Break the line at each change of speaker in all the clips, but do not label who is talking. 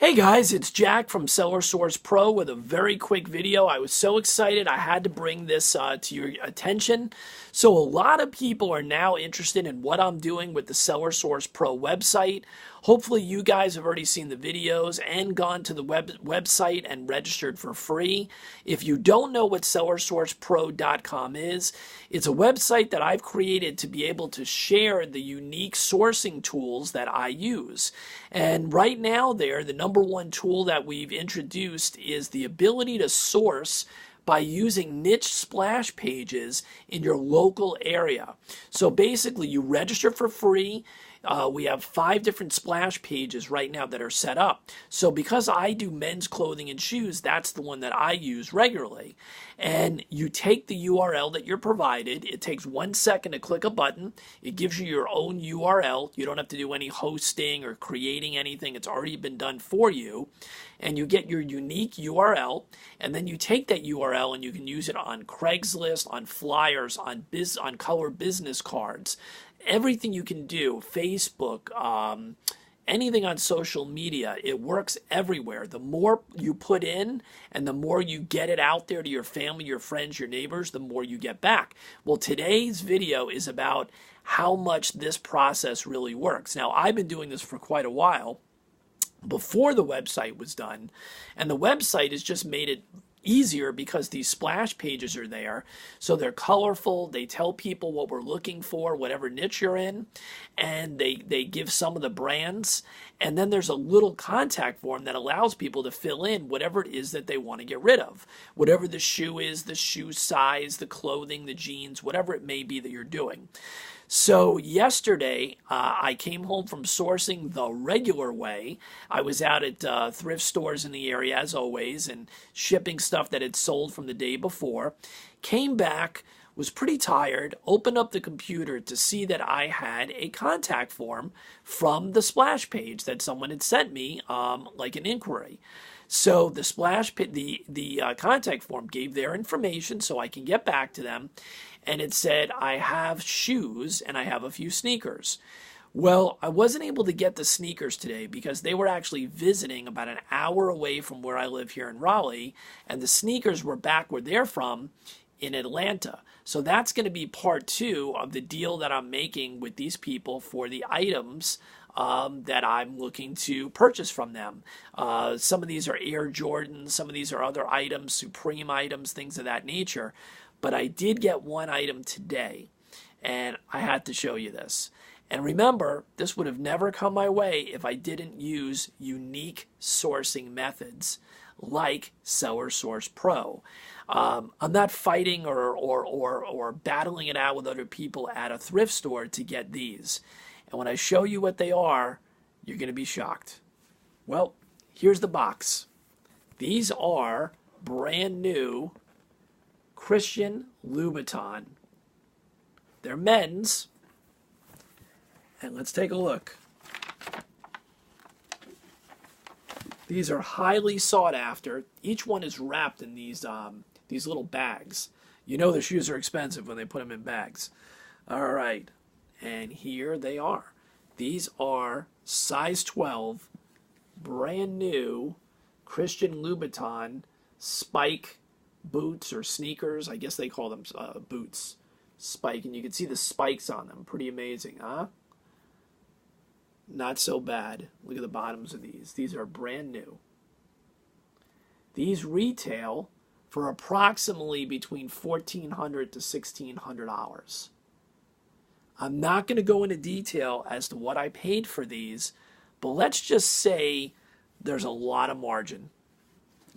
Hey guys, it's Jack from Seller Source Pro with a very quick video. I was so excited I had to bring this to your attention. So a lot of people are now interested in what I'm doing with the Seller Source Pro website. Hopefully you guys have already seen the videos and gone to the website and registered for free. If you don't know what SellerSourcePro.com is, it's a website that I've created to be able to share the unique sourcing tools that I use. And right now the number one tool that we've introduced is the ability to source by using niche splash pages in your local area. So basically you register for free. We have 5 different splash pages right now that are set up. So because I do men's clothing and shoes, that's the one that I use regularly. And you take the URL that you're provided. It takes 1 second to click a button. It gives you your own URL. You don't have to do any hosting or creating anything. It's already been done for you. And you get your unique URL. And then you take that URL and you can use it on Craigslist, on flyers, on color business cards. Everything you can do, Facebook, anything on social media, it works everywhere. The more you put in and the more you get it out there to your family, your friends, your neighbors, the more you get back. Well, today's video is about how much this process really works. Now, I've been doing this for quite a while before the website was done, and the website has just made it easier because these splash pages are there. So they're colorful. They tell people what we're looking for, whatever niche you're in, and they give some of the brands. And then there's a little contact form that allows people to fill in whatever it is that they want to get rid of. Whatever the shoe is, the shoe size, the clothing, the jeans, whatever it may be that you're doing. So yesterday, I came home from sourcing the regular way. I was out at thrift stores in the area, as always, and shipping stuff that had sold from the day before. Came back, was pretty tired, opened up the computer to see that I had a contact form from the splash page that someone had sent me, like an inquiry. So the contact form gave their information so I can get back to them. And it said, I have shoes and I have a few sneakers. Well, I wasn't able to get the sneakers today because they were actually visiting about an hour away from where I live here in Raleigh. And the sneakers were back where they're from in Atlanta. So that's going to be part 2 of the deal that I'm making with these people for the items that I'm looking to purchase from them. Some of these are Air Jordans, some of these are other items, Supreme items, things of that nature. But I did get one item today, and I had to show you this. And remember, this would have never come my way if I didn't use unique sourcing methods like Seller Source Pro. I'm not fighting or battling it out with other people at a thrift store to get these. And when I show you what they are, you're going to be shocked. Well, here's the box. These are brand new Christian Louboutin. They're men's. And let's take a look. These are highly sought after. Each one is wrapped in these little bags. You know the shoes are expensive when they put them in bags. All right. And here they are. These are size 12, brand new Christian Louboutin spike boots or sneakers. I guess they call them boots. Spike. And you can see the spikes on them. Pretty amazing, huh? Not so bad. Look at the bottoms of these. These are brand new. These retail for approximately between $1,400 to $1,600. I'm not going to go into detail as to what I paid for these, but let's just say there's a lot of margin.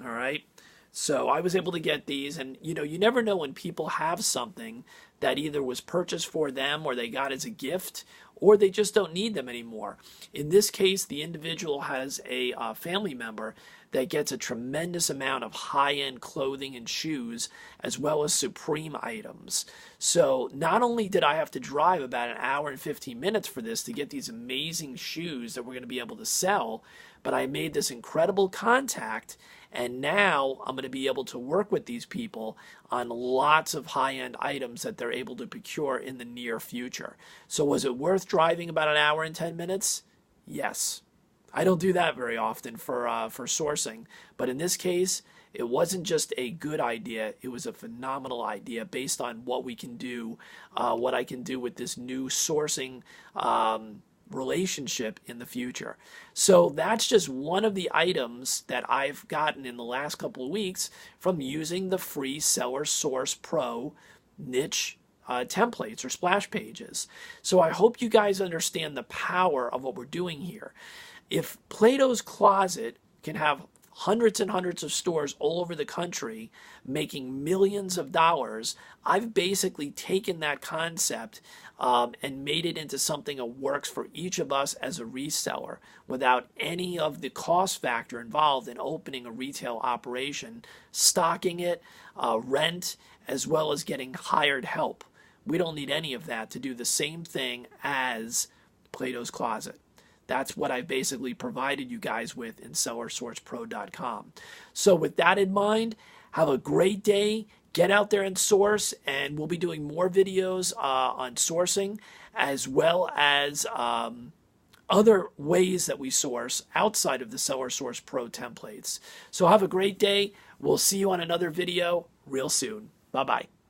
All right? So I was able to get these, and you never know when people have something that either was purchased for them or they got as a gift, or they just don't need them anymore. In this case, the individual has a family member that gets a tremendous amount of high-end clothing and shoes, as well as Supreme items. So not only did I have to drive about an hour and 15 minutes for this to get these amazing shoes that we're going to be able to sell, but I made this incredible contact, and now I'm going to be able to work with these people on lots of high-end items that they're able to procure in the near future. So was it worth driving about an hour and 10 minutes? Yes. I don't do that very often for sourcing, but in this case, it wasn't just a good idea. It was a phenomenal idea based on what we can do, what I can do with this new sourcing relationship in the future. So that's just one of the items that I've gotten in the last couple of weeks from using the free Seller Source Pro niche templates or splash pages. So I hope you guys understand the power of what we're doing here. If Plato's Closet can have hundreds and hundreds of stores all over the country making millions of dollars, I've basically taken that concept and made it into something that works for each of us as a reseller without any of the cost factor involved in opening a retail operation, stocking it, rent, as well as getting hired help. We don't need any of that to do the same thing as Plato's Closet. That's what I've basically provided you guys with in SellerSourcePro.com. So with that in mind, have a great day. Get out there and source, and we'll be doing more videos on sourcing as well as other ways that we source outside of the Seller Source Pro templates. So have a great day. We'll see you on another video real soon. Bye-bye.